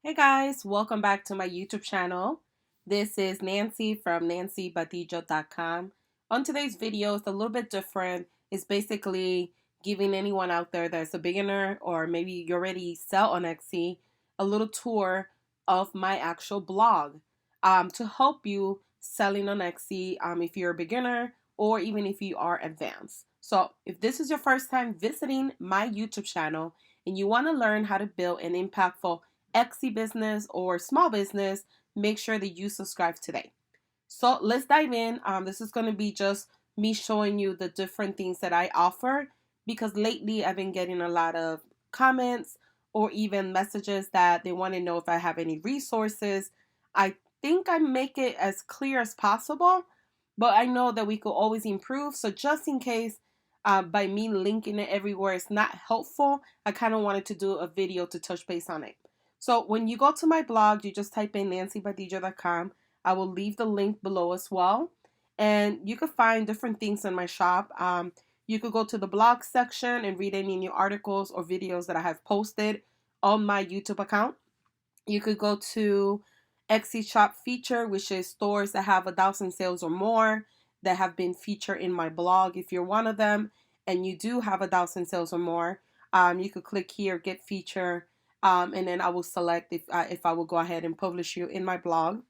Hey guys, welcome back to my YouTube channel. This is Nancy from nancybadillo.com. On today's video, it's a little bit different. It's basically giving anyone out there that's a beginner or maybe you already sell on Etsy a little tour of my actual blog to help you selling on Etsy if you're a beginner or even if you are advanced. So if this is your first time visiting my YouTube channel and you want to learn how to build an impactful Etsy business or small business, make sure that you subscribe today. So let's dive in. This is going to be just me showing you the different things that I offer because lately I've been getting a lot of comments or even messages that they want to know if I have any resources. I think I make it as clear as possible, but I know that we could always improve. So just in case by me linking it everywhere it's not helpful, I kind of wanted to do a video to touch base on it. So when you go to my blog, you just type in nancybadillo.com. I will leave the link below as well. And you could find different things in my shop. You could go to the blog section and read any new articles or videos that I have posted on my YouTube account. You could go to Etsy Shop Feature, which is stores that have 1,000 sales or more that have been featured in my blog. If you're one of them and you do have 1,000 sales or more, you could click here, Get Feature, and then I will select if I will go ahead and publish you in my blog.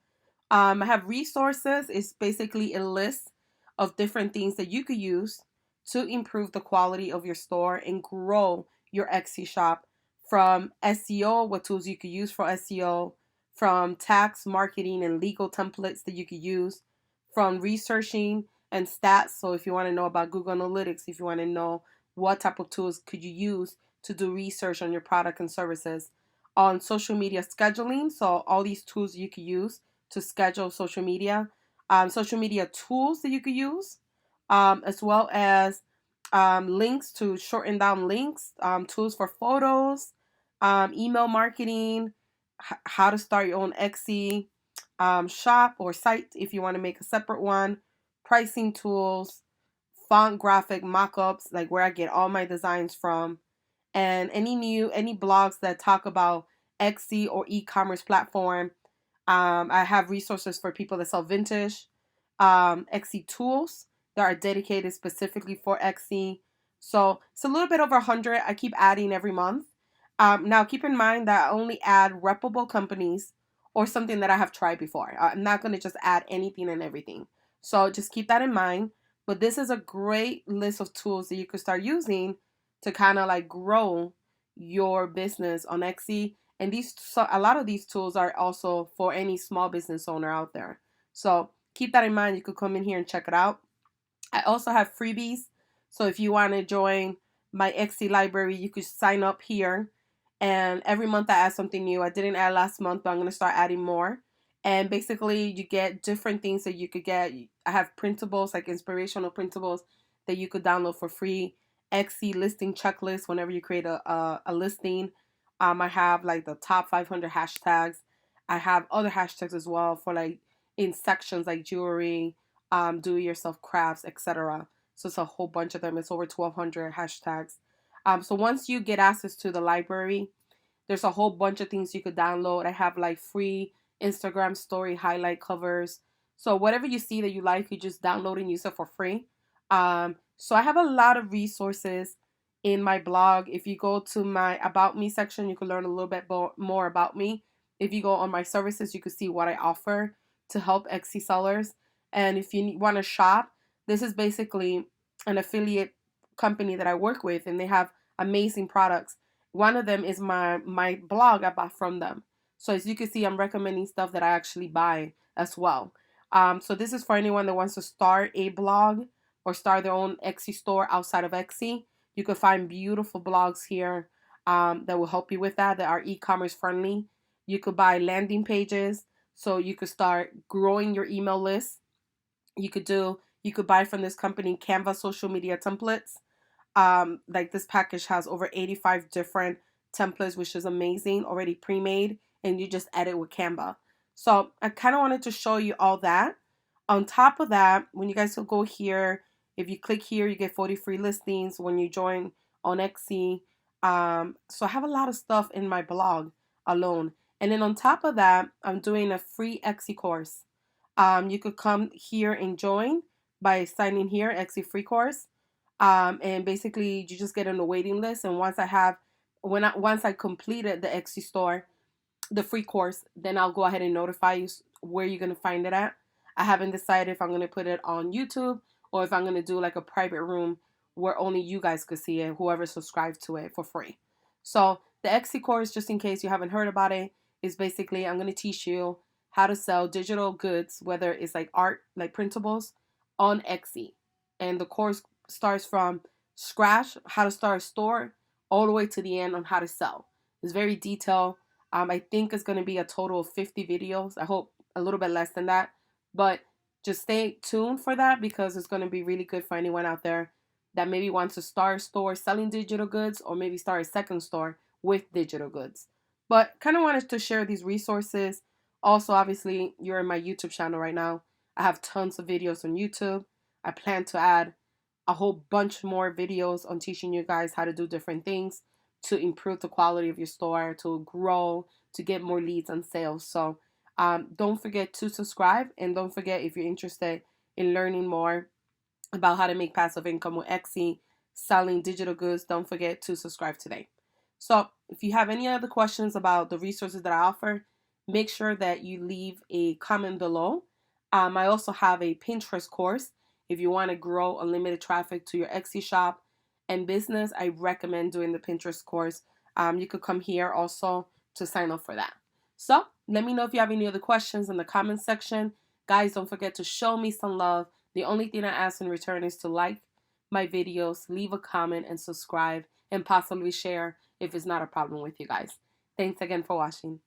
I have resources. It's basically a list of different things that you could use to improve the quality of your store and grow your Etsy shop, from SEO, what tools you could use for SEO, from tax, marketing, and legal templates that you could use, from researching and stats. So if you want to know about Google Analytics, if you want to know what type of tools could you use to do research on your product and services, on social media scheduling. So all these tools you could use to schedule social media tools that you could use, as well as links to shorten down links, tools for photos, email marketing, how to start your own Etsy shop or site if you want to make a separate one, pricing tools, font graphic mockups, like where I get all my designs from, and any blogs that talk about Etsy or e-commerce platform. I have resources for people that sell vintage, Etsy tools that are dedicated specifically for Etsy. So it's a little bit over 100. I keep adding every month. Now, keep in mind that I only add reputable companies or something that I have tried before. I'm not going to just add anything and everything. So just keep that in mind. But this is a great list of tools that you could start using to kind of like grow your business on Etsy. And a lot of these tools are also for any small business owner out there. So keep that in mind. You could come in here and check it out. I also have freebies. So if you want to join my Etsy library, you could sign up here. And every month I add something new. I didn't add last month, but I'm going to start adding more. And basically, you get different things that you could get. I have printables, like inspirational printables that you could download for free. Etsy listing checklist whenever you create a listing. I have like the top 500 hashtags. I have other hashtags as well for like in sections like jewelry, do-it-yourself crafts, etc. So it's a whole bunch of them. It's over 1,200 hashtags. So once you get access to the library, there's a whole bunch of things you could download. I have like free Instagram story highlight covers. So whatever you see that you like, you just download and use it for free. So I have a lot of resources in my blog. If you go to my About Me section, you can learn a little bit more about me. If you go on my services, you can see what I offer to help Etsy sellers. And if you want to shop, this is basically an affiliate company that I work with, and they have amazing products. One of them is my blog I bought from them. So as you can see, I'm recommending stuff that I actually buy as well. So this is for anyone that wants to start a blog or start their own Etsy store outside of Etsy. You can find beautiful blogs here that will help you with that are e-commerce friendly. You could buy landing pages, so you could start growing your email list. You could buy from this company Canva social media templates. Like this package has over 85 different templates, which is amazing, already pre-made, and you just edit with Canva. So I kind of wanted to show you all that. On top of that, when you guys will go here, if you click here, you get 40 free listings when you join on Etsy. So I have a lot of stuff in my blog alone. And then on top of that, I'm doing a free Etsy course. You could come here and join by signing here, Etsy free course. And basically, you just get on the waiting list. And once I completed the Etsy store, the free course, then I'll go ahead and notify you where you're going to find it at. I haven't decided if I'm going to put it on YouTube or if I'm going to do like a private room where only you guys could see it, whoever subscribed to it for free. So the Etsy course, just in case you haven't heard about it, is basically I'm going to teach you how to sell digital goods, whether it's like art, like printables, on Etsy. And the course starts from scratch, how to start a store, all the way to the end on how to sell. It's very detailed. I think it's going to be a total of 50 videos. I hope a little bit less than that. But just stay tuned for that because it's going to be really good for anyone out there that maybe wants to start a store selling digital goods or maybe start a second store with digital goods. But kind of wanted to share these resources. Also, obviously, you're in my YouTube channel right now. I have tons of videos on YouTube. I plan to add a whole bunch more videos on teaching you guys how to do different things to improve the quality of your store, to grow, to get more leads and sales. So don't forget to subscribe, and don't forget, if you're interested in learning more about how to make passive income with Etsy, selling digital goods, don't forget to subscribe today. So if you have any other questions about the resources that I offer, make sure that you leave a comment below. I also have a Pinterest course. If you want to grow unlimited traffic to your Etsy shop and business, I recommend doing the Pinterest course. You could come here also to sign up for that. So let me know if you have any other questions in the comment section. Guys, don't forget to show me some love. The only thing I ask in return is to like my videos, leave a comment, and subscribe, and possibly share if it's not a problem with you guys. Thanks again for watching.